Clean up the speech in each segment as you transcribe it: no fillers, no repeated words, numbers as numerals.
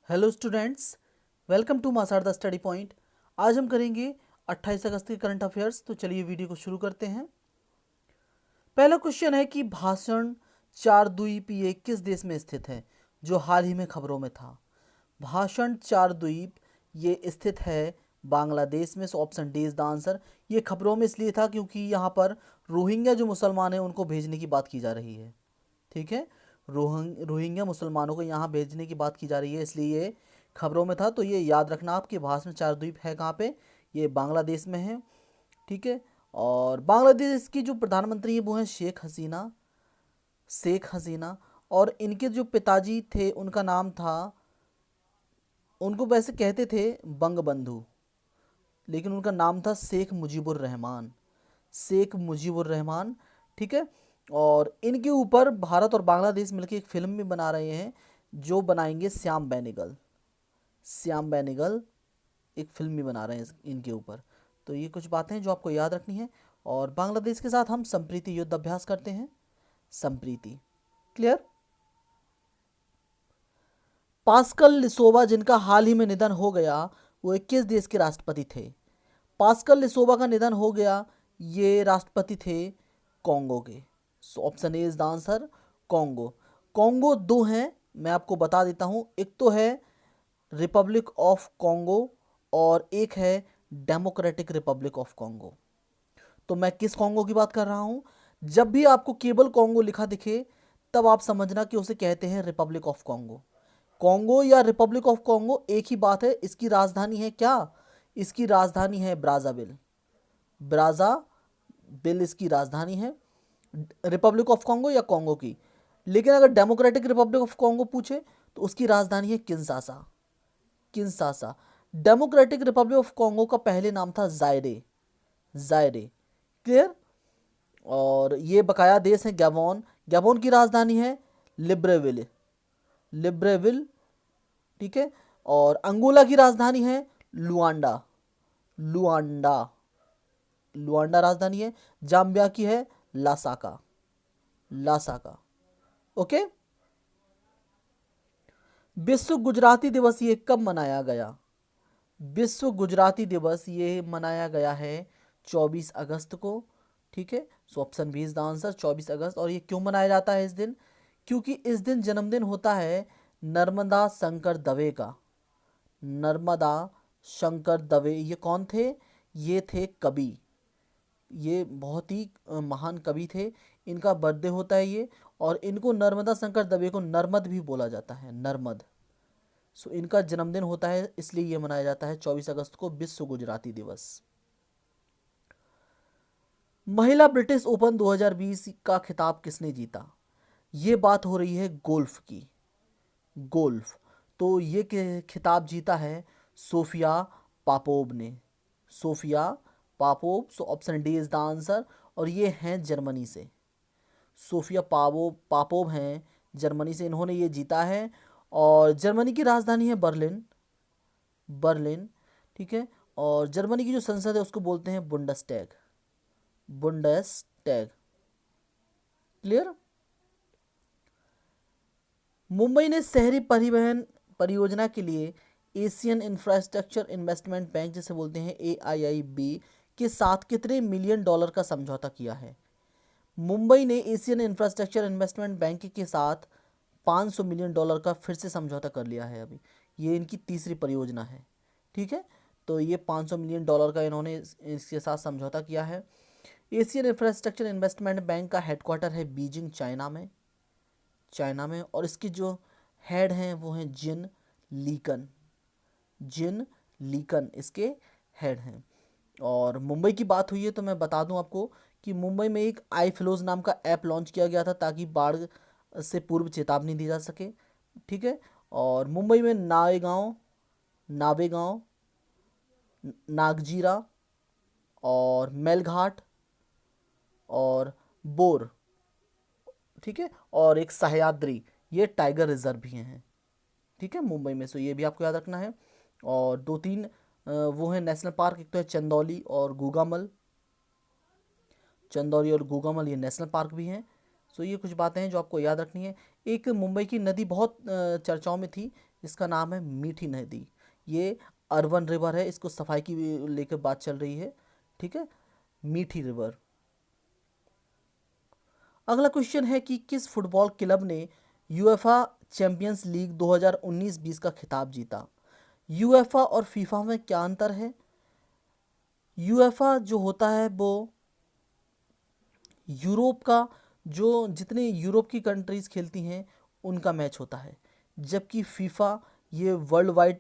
Hello students, welcome to मासार the study point. आज हम करेंगे 28 अगस्त के करंट अफेयर्स। तो चलिए वीडियो को शुरू करते हैं। पहला क्वेश्चन है कि भाषण चारद्वीप ये किस देश में स्थित है, जो हाल ही में खबरों में था। भाषण चारद्वीप ये स्थित है बांग्लादेश में। सो option D is the answer. ये खबरों में इसलिए था क्योंकि यहाँ पर रोहिंग्या जो मुसलमान हैं उनको भेजने की बात की जा रही है। ठीक है, रोहिंग्या मुसलमानों को यहाँ भेजने की बात की जा रही है, इसलिए ये खबरों में था। तो ये याद रखना आपके भाषण चारद्वीप है कहाँ पे, ये बांग्लादेश में है। ठीक है, और बांग्लादेश की जो प्रधानमंत्री है वो है शेख हसीना। और इनके जो पिताजी थे उनका नाम था, उनको वैसे कहते थे बंगबंधु, लेकिन उनका नाम था शेख मुजीबुर रहमान। ठीक है, और इनके ऊपर भारत और बांग्लादेश मिलकर एक फिल्म भी बना रहे हैं, जो बनाएंगे श्याम बेनेगल एक फिल्म भी बना रहे हैं इनके ऊपर। तो ये कुछ बातें हैं जो आपको याद रखनी है। और बांग्लादेश के साथ हम संप्रीति युद्ध अभ्यास करते हैं। संप्रीति क्लियर। पास्कल लिसोवा जिनका हाल ही में निधन हो गया, वो किस देश के राष्ट्रपति थे। पास्कल लिसोवा का निधन हो गया, ये राष्ट्रपति थे कॉन्गो के। So option A is the answer, Congo. Congo दो हैं, मैं आपको बता देता हूं। एक तो है रिपब्लिक ऑफ कॉन्गो और एक है डेमोक्रेटिक रिपब्लिक ऑफ कॉन्गो। तो मैं किस कॉन्गो की बात कर रहा हूं। जब भी आपको केवल कॉन्गो लिखा दिखे तब आप समझना कि उसे कहते हैं रिपब्लिक ऑफ कॉन्गो। कॉन्गो या रिपब्लिक ऑफ कॉन्गो एक ही बात है। इसकी राजधानी है क्या, इसकी राजधानी है ब्राज़ाविल इसकी राजधानी है, रिपब्लिक ऑफ कॉन्गो या कॉन्गो की। लेकिन अगर डेमोक्रेटिक रिपब्लिक ऑफ कॉन्गो पूछे तो उसकी राजधानी है किंसासा। डेमोक्रेटिक रिपब्लिक ऑफ कॉन्गो का पहले नाम था जायरे। क्लियर। और ये बकाया देश है गैबोन की राजधानी है लिब्रेविल। ठीक है, और अंगोला की राजधानी है लुआंडा लुआंडा राजधानी है। जाम्बिया की है लासाका। ओके। विश्व गुजराती दिवस ये कब मनाया गया। विश्व गुजराती दिवस ये मनाया गया है 24 अगस्त को। ठीक है, so option B is the answer, 24 अगस्त। और ये क्यों मनाया जाता है इस दिन, क्योंकि इस दिन जन्मदिन होता है नर्मदा शंकर दवे का। नर्मदा शंकर दवे ये कौन थे, ये थे कवि, ये बहुत ही महान कवि थे। इनका बर्थडे होता है ये, और इनको नर्मदा शंकर दवे को नर्मद भी बोला जाता है, नर्मद। सो इनका जन्मदिन होता है, इसलिए ये मनाया जाता है 24 अगस्त को विश्व गुजराती दिवस। महिला ब्रिटिश ओपन 2020 का खिताब किसने जीता। ये बात हो रही है गोल्फ की, गोल्फ। तो ये खिताब जीता है सोफिया पापोव ने, Sophia Papov. So option D is the answer. और ये हैं जर्मनी से, सोफिया पापोव हैं जर्मनी से, इन्होंने ये जीता है। और जर्मनी की राजधानी है बर्लिन। ठीक है, और जर्मनी की जो संसद है उसको बोलते हैं बुंडेसटैग। क्लियर। मुंबई ने शहरी परिवहन परियोजना के लिए एशियन इंफ्रास्ट्रक्चर इन्वेस्टमेंट बैंक जिसे बोलते हैं AIIB के साथ कितने मिलियन डॉलर का समझौता किया है। मुंबई ने एशियन इंफ्रास्ट्रक्चर इन्वेस्टमेंट बैंक के साथ 500 मिलियन डॉलर का फिर से समझौता कर लिया है अभी। ये इनकी तीसरी परियोजना है। ठीक है, तो ये 500 मिलियन डॉलर का इन्होंने इसके साथ समझौता किया है। एशियन इंफ्रास्ट्रक्चर इन्वेस्टमेंट बैंक का हेडक्वार्टर है बीजिंग चाइना में। और इसके जो हेड हैं वो हैं जिन लीकन इसके हेड हैं। और मुंबई की बात हुई है तो मैं बता दूं आपको कि मुंबई में एक आई फ्लोज नाम का ऐप लॉन्च किया गया था ताकि बाढ़ से पूर्व चेतावनी दी जा सके। ठीक है, और मुंबई में नावेगांव, नागजीरा और मेलघाट और बोर, ठीक है, और एक सह्याद्री, ये टाइगर रिजर्व भी हैं। ठीक है, मुंबई में। सो ये भी आपको याद रखना है। और दो तीन वो है नेशनल पार्क, एक तो है चंदौली और गूगामल, ये नेशनल पार्क भी हैं। सो ये कुछ बातें हैं जो आपको याद रखनी है। एक मुंबई की नदी बहुत चर्चाओं में थी, इसका नाम है मीठी नदी। ये अर्बन रिवर है, इसको सफाई की लेकर बात चल रही है, ठीक है, मीठी रिवर। अगला क्वेश्चन है कि किस फुटबॉल क्लब ने यूएफा चैंपियंस लीग 2019-20 का खिताब जीता। यूएफा और फीफा में क्या अंतर है? यूएफा जो होता है वो यूरोप का, जो जितने यूरोप की कंट्रीज़ खेलती हैं उनका मैच होता है, जबकि फीफा ये वर्ल्ड वाइड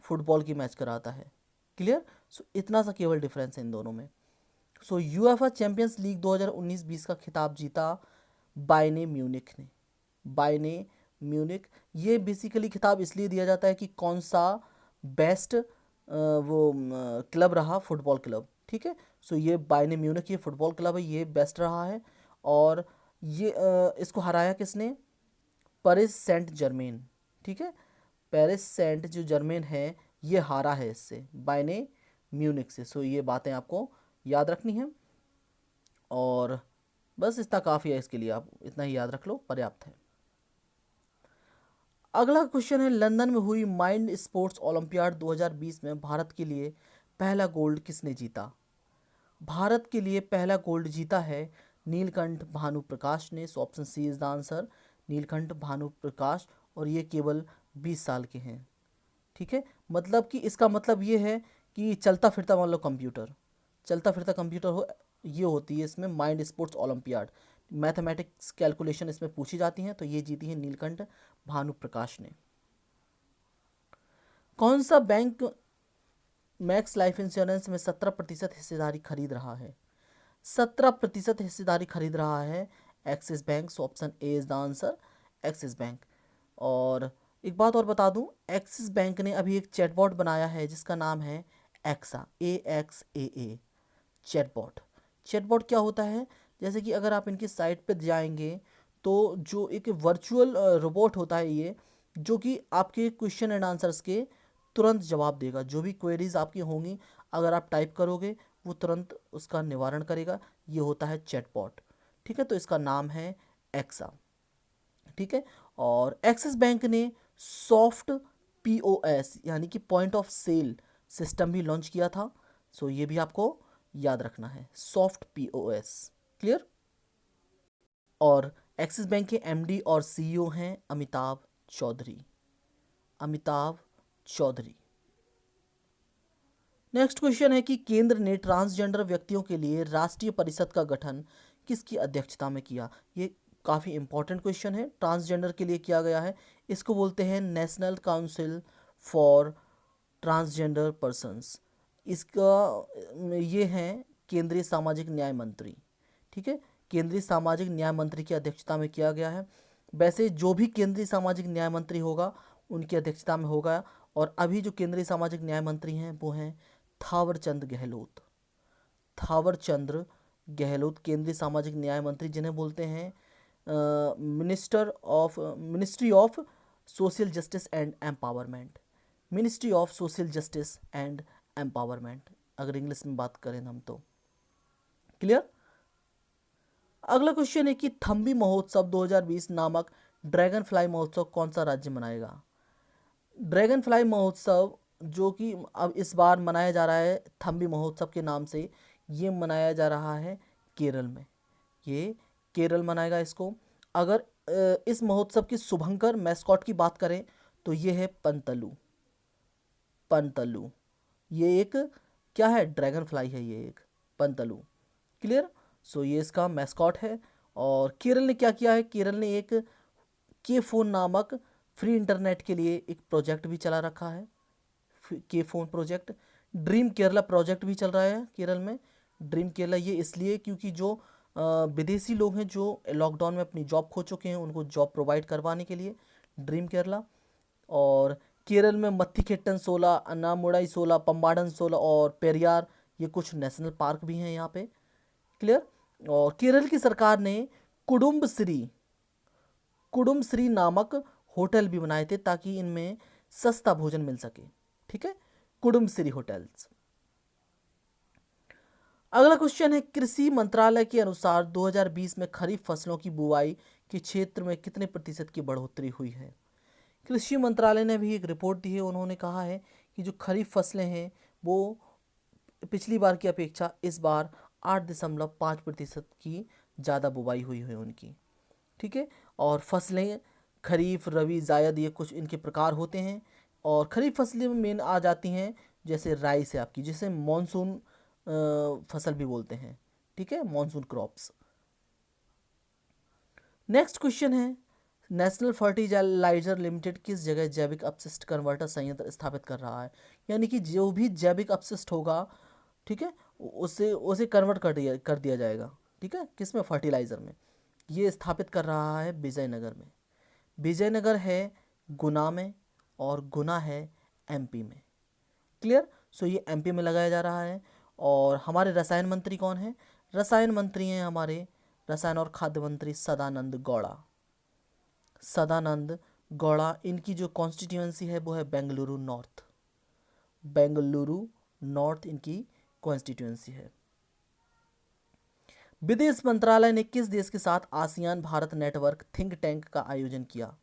फुटबॉल की मैच कराता है। क्लियर? सो इतना सा केवल डिफरेंस है इन दोनों में। सो यूएफा चैंपियंस लीग 2019-20 का खिताब जीता बायने म्यूनिख ने। बायने म्यूनिख, ये बेसिकली खिताब इसलिए दिया जाता है कि कौन सा बेस्ट वो क्लब रहा, फुटबॉल क्लब, ठीक है। सो ये बायने म्यूनिख, ये फुटबॉल क्लब है, ये बेस्ट रहा है। और ये इसको हराया किसने? पेरिस सेंट जर्मेन, ठीक है। पेरिस सेंट जो जर्मेन है ये हारा है इससे, बायने म्यूनिख से। सो ये बातें आपको याद रखनी है और बस इतना काफ़ी है इसके लिए, आप इतना ही याद रख लो, पर्याप्त है। अगला क्वेश्चन है, लंदन में हुई माइंड स्पोर्ट्स ओलंपियाड 2020 में भारत के लिए पहला गोल्ड किसने जीता? भारत के लिए पहला गोल्ड जीता है नीलकंठ भानु प्रकाश ने। So option C is the answer, Neelkanth Bhanu Prakash. और ये केवल 20 साल के हैं, ठीक है। मतलब कि इसका मतलब ये है कि चलता फिरता मान लो कंप्यूटर, चलता फिरता कंप्यूटर हो, ये होती है इसमें mind sports olympiad. Mathematics calculation इसमें पूछी जाती हैं, तो ये जीती है नीलकंठ भानु प्रकाश ने। कौन सा बैंक मैक्स लाइफ इंश्योरेंस में 17% हिस्सेदारी खरीद रहा है? 17% हिस्सेदारी खरीद रहा है axis bank. So option A is the answer, axis bank. और एक बात और बता दूं, एक्सिस बैंक ने अभी एक चैटबॉट बनाया है जिसका नाम है एक्सा, AXAA, चैटबॉट। चैटबॉट क्या होता है? जैसे कि अगर आप इनकी साइट पर जाएंगे तो जो एक वर्चुअल रोबोट होता है ये, जो कि आपके क्वेश्चन एंड आंसर्स के तुरंत जवाब देगा। जो भी क्वेरीज आपकी होंगी अगर आप टाइप करोगे वो तुरंत उसका निवारण करेगा। ये होता है चैटबॉट, ठीक है। तो इसका नाम है एक्सा, ठीक है। और एक्सिस बैंक ने सॉफ्ट POS यानी कि पॉइंट ऑफ सेल सिस्टम भी लॉन्च किया था। सो ये भी आपको याद रखना है, सॉफ्ट POS। क्लियर? और एक्सिस बैंक के MD और CEO हैं अमिताभ चौधरी, अमिताभ चौधरी। नेक्स्ट क्वेश्चन है कि केंद्र ने ट्रांसजेंडर व्यक्तियों के लिए राष्ट्रीय परिषद का गठन किसकी अध्यक्षता में किया? ये काफ़ी इंपॉर्टेंट क्वेश्चन है, ट्रांसजेंडर के लिए किया गया है। इसको बोलते हैं national council for transgender persons. इसका ये हैं केंद्रीय सामाजिक न्याय मंत्री, ठीक है। केंद्रीय सामाजिक न्याय मंत्री की अध्यक्षता में किया गया है। वैसे जो भी केंद्रीय सामाजिक न्याय मंत्री होगा उनकी अध्यक्षता में होगा। और अभी जो केंद्रीय सामाजिक न्याय मंत्री हैं वो हैं थावरचंद गहलोत। थावरचंद्र गहलोत केंद्रीय सामाजिक न्याय मंत्री, जिन्हें बोलते हैं ministry of social justice and empowerment, ministry of social justice and empowerment, अगर इंग्लिश में बात करें हम तो। क्लियर? अगला क्वेश्चन है कि थम्बी महोत्सव 2020 नामक ड्रैगन फ्लाई महोत्सव कौन सा राज्य मनाएगा? ड्रैगन फ्लाई महोत्सव जो कि अब इस बार मनाया जा रहा है थम्बी महोत्सव के नाम से, ये मनाया जा रहा है केरल में। ये केरल मनाएगा इसको। अगर इस महोत्सव की शुभंकर मैस्कॉट की बात करें तो ये है पंतलू। पंतलू ये एक क्या है? ड्रैगन फ्लाई है ये एक, पंतलू। क्लियर? सो ये इसका मैस्कॉट है। और केरल ने क्या किया है? केरल ने एक के फोन नामक फ्री इंटरनेट के लिए एक प्रोजेक्ट भी चला रखा है, के phone project. Dream Kerala project भी चल रहा है केरल में। ड्रीम केरला ये इसलिए क्योंकि जो विदेशी लोग हैं जो लॉकडाउन में अपनी जॉब खो चुके हैं उनको जॉब प्रोवाइड करवाने के लिए ड्रीम केरला। और केरल में मत्थीखेट्टन 16, अन्नामुड़ाई 16, पम्बाडन 16 और पेरियार, ये कुछ नेशनल पार्क भी हैं यहाँ पे। क्लियर? और केरल की सरकार ने कुडुम्बश्री नामक होटल भी बनाए थे ताकि इनमें सस्ता भोजन मिल सके, ठीक है, कुडुम्बश्री होटल्स। अगला क्वेश्चन है, कृषि मंत्रालय के अनुसार 2020 में खरीफ फसलों की बुआई के क्षेत्र में कितने प्रतिशत की बढ़ोतरी हुई है। कृषि मंत्रालय ने भी एक रिपोर्ट दी है, उन्होंने कहा है कि जो खरीफ फसलें हैं वो पिछली बार की अपेक्षा इस बार 8.5% की ज़्यादा बुवाई हुई है उनकी। ठीक है, और फसलें खरीफ, रबी, जायद, ये कुछ इनके प्रकार होते हैं। और खरीफ फसलें में मेन आ जाती हैं जैसे राइस है आपकी, जिसे मॉनसून फसल भी बोलते हैं। ठीक है, मॉनसून क्रॉप्स। नेक्स्ट क्वेश्चन है, नेशनल फर्टिलाइजर लिमिटेड किस जगह जैविक अपशिष्ट कन्वर्टर संयंत्र स्थापित कर रहा है। यानी कि जो भी जैविक अपशिष्ट होगा, ठीक है, उसे उसे कन्वर्ट कर दिया जाएगा। ठीक है, किस में, फर्टिलाइज़र में। ये स्थापित कर रहा है विजयनगर में। विजयनगर है गुना में, और गुना है एमपी में। क्लियर। सो ये एमपी में लगाया जा रहा है। और हमारे रसायन मंत्री कौन है? रसायन मंत्री हैं हमारे रसायन और खाद्य मंत्री सदानंद गौड़ा। सदानंद गौड़ा, इनकी जो कॉन्स्टिट्यूएंसी है वो है बेंगलुरु नॉर्थ। बेंगलुरु नॉर्थ इनकी कॉन्स्टिट्यूएंसी है। विदेश मंत्रालय ने किस देश के साथ ASEAN Bharat network think tank का आयोजन किया?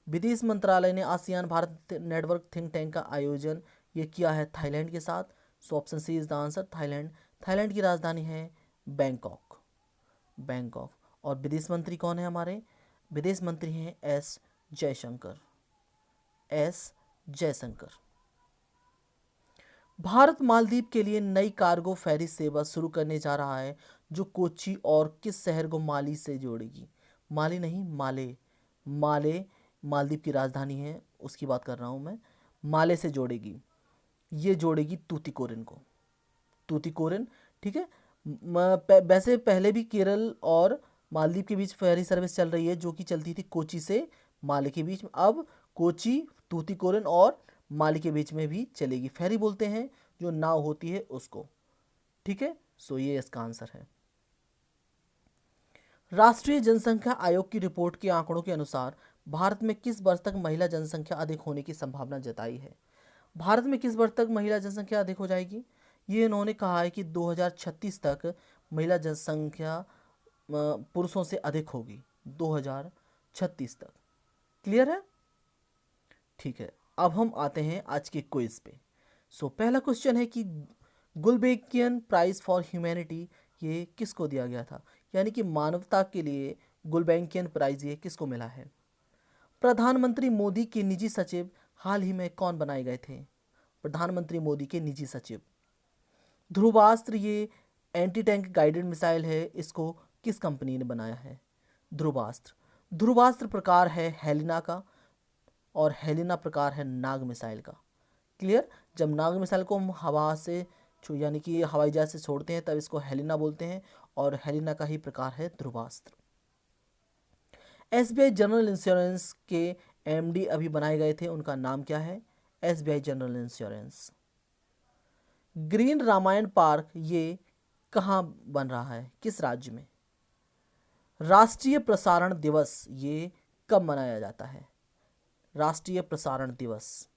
विदेश मंत्रालय ने ASEAN Bharat network think tank का आयोजन ये किया है थाईलैंड के साथ। So option C is the answer, Thailand. Thailand की राजधानी है बैंकॉक। बैंकॉक। और विदेश मंत्री कौन है हमारे? विदेश मंत्री हैं एस जयशंकर। एस जयशंकर। भारत मालदीव के लिए नई कार्गो फेरी सेवा शुरू करने जा रहा है, जो कोच्चि और किस शहर को माली से जोड़ेगी? माली नहीं, माले। माले मालदीव की राजधानी है, उसकी बात कर रहा हूँ मैं। माले से जोड़ेगी, ये जोड़ेगी तूतीकोरिन को। तूतीकोरिन। ठीक है। वैसे पहले भी केरल और मालदीव के बीच फेरी सर्विस चल रही है, जो कि चलती थी कोच्चि से माले के बीच में। अब कोच्चि, तूतीकोरिन और माले के बीच में भी चलेगी। फेरी बोलते हैं जो नाव होती है उसको। ठीक है, सो ये इसका आंसर है। राष्ट्रीय जनसंख्या आयोग की रिपोर्ट के आंकड़ों के अनुसार भारत में किस वर्ष तक महिला जनसंख्या अधिक होने की संभावना जताई है? भारत में किस वर्ष तक महिला जनसंख्या अधिक हो जाएगी? ये इन्होंने कहा है कि 2036 तक महिला जनसंख्या पुरुषों से अधिक होगी। 2036 तक। क्लियर है? ठीक है, अब हम आते हैं आज के क्विज पे। सो पहला क्वेश्चन है कि गुलबेकियन प्राइज फॉर ह्यूमैनिटी ये किसको दिया गया था? यानी कि मानवता के लिए गुलबेकियन प्राइज ये किसको मिला है? प्रधानमंत्री मोदी के निजी सचिव हाल ही में कौन बनाए गए थे? प्रधानमंत्री मोदी के निजी सचिव। ध्रुवास्त्र ये एंटी टैंक गाइडेड मिसाइल है, इसको किस कंपनी ने बनाया है? ध्रुवास्त्र। ध्रुवास्त्र प्रकार है हेलिना का, और हेलिना प्रकार है नाग मिसाइल का। क्लियर। जब नाग मिसाइल को हम हवा से यानी कि हवाई जहाज से छोड़ते हैं तब इसको हेलिना बोलते हैं, और हेलिना का ही प्रकार है ध्रुवास्त्र। एसबीआई जनरल इंश्योरेंस के एमडी अभी बनाए गए थे, उनका नाम क्या है? SBI general insurance. Green Ramayana park ये कहाँ बन रहा है, किस राज्य में? राष्ट्रीय प्रसारण दिवस ये कब मनाया जाता है? राष्ट्रीय प्रसारण दिवस।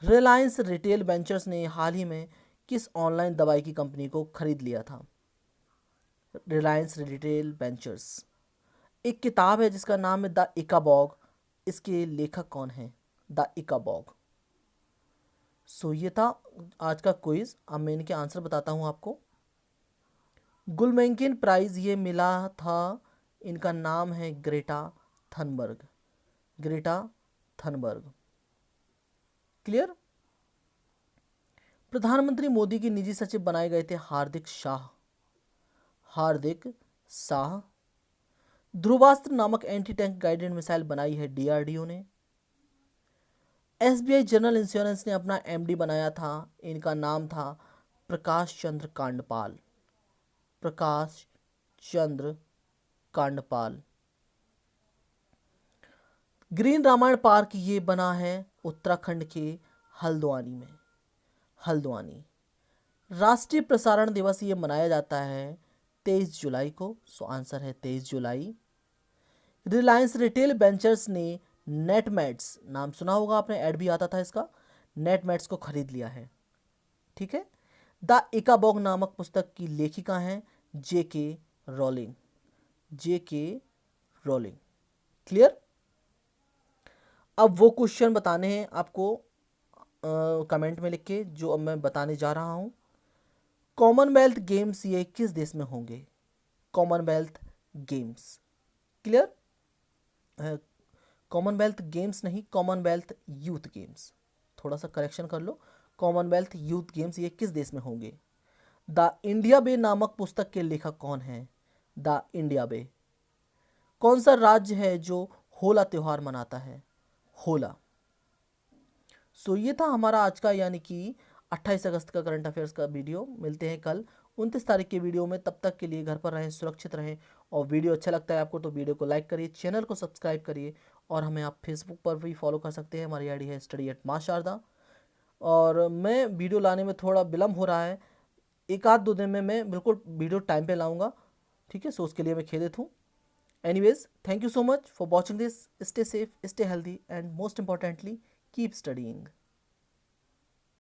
रिलायंस रिटेल वेंचर्स ने हाल ही में किस ऑनलाइन दवाई की कंपनी को खरीद लिया था? Reliance retail ventures. एक किताब है जिसका नाम है द इकाबॉग, इसके लेखक कौन है? द इकाबॉग। सो ये था आज का क्विज। अब मैं इनके आंसर बताता हूँ आपको। गुलमेंकिन प्राइज ये मिला था, इनका नाम है Greta Thunberg. Greta Thunberg. Clear. प्रधानमंत्री मोदी के निजी सचिव बनाए गए थे हार्दिक शाह। हार्दिक शाह। ध्रुवास्त्र नामक एंटी टैंक गाइडेड मिसाइल बनाई है डीआरडीओ ने। एसबीआई जनरल इंश्योरेंस ने अपना एमडी बनाया था, इनका नाम था प्रकाश चंद्र कांडपाल। प्रकाश चंद्र कांडपाल। ग्रीन रामायण पार्क ये बना है उत्तराखंड के हल्द्वानी में। हल्द्वानी। राष्ट्रीय प्रसारण दिवस ये मनाया जाता है 23 जुलाई को। सो आंसर है 23 जुलाई। रिलायंस रिटेल वेंचर्स ने नेटमैट्स, नाम सुना होगा आपने, ऐड भी आता था इसका, नेटमैट्स को खरीद लिया है। ठीक है। द इकाबॉग नामक पुस्तक की लेखिका हैं जेके रोलिंग। जेके रोलिंग। क्लियर? अब वो क्वेश्चन बताने हैं आपको कमेंट में लिख के, जो अब मैं बताने जा रहा हूं। कॉमनवेल्थ गेम्स ये किस देश में होंगे? Commonwealth games. Clear? Commonwealth games नहीं, कॉमनवेल्थ यूथ गेम्स। थोड़ा सा करेक्शन कर लो। कॉमनवेल्थ यूथ गेम्स ये किस देश में होंगे? द इंडिया बे नामक पुस्तक के लेखक कौन है? द इंडिया बे। कौन सा राज्य है जो होला त्योहार मनाता है? होला। सो ये था हमारा आज का यानी कि 28 अगस्त का करंट अफेयर्स का वीडियो। मिलते हैं कल 29 तारीख के वीडियो में। तब तक के लिए घर पर रहें, सुरक्षित रहें। और वीडियो अच्छा लगता है आपको तो वीडियो को लाइक करिए, चैनल को सब्सक्राइब करिए। और हमें आप फेसबुक पर भी फॉलो कर सकते हैं। हमारी आईडी है study@माशारदा। और मैं वीडियो लाने में थोड़ा विलम्ब हो रहा है, एक आध दो दिन में मैं बिल्कुल वीडियो टाइम पे लाऊंगा। ठीक है, सो उसके लिए मैं खेदित हूँ। Anyways, thank you so much for watching this. Stay safe, stay healthy, and most importantly keep studying.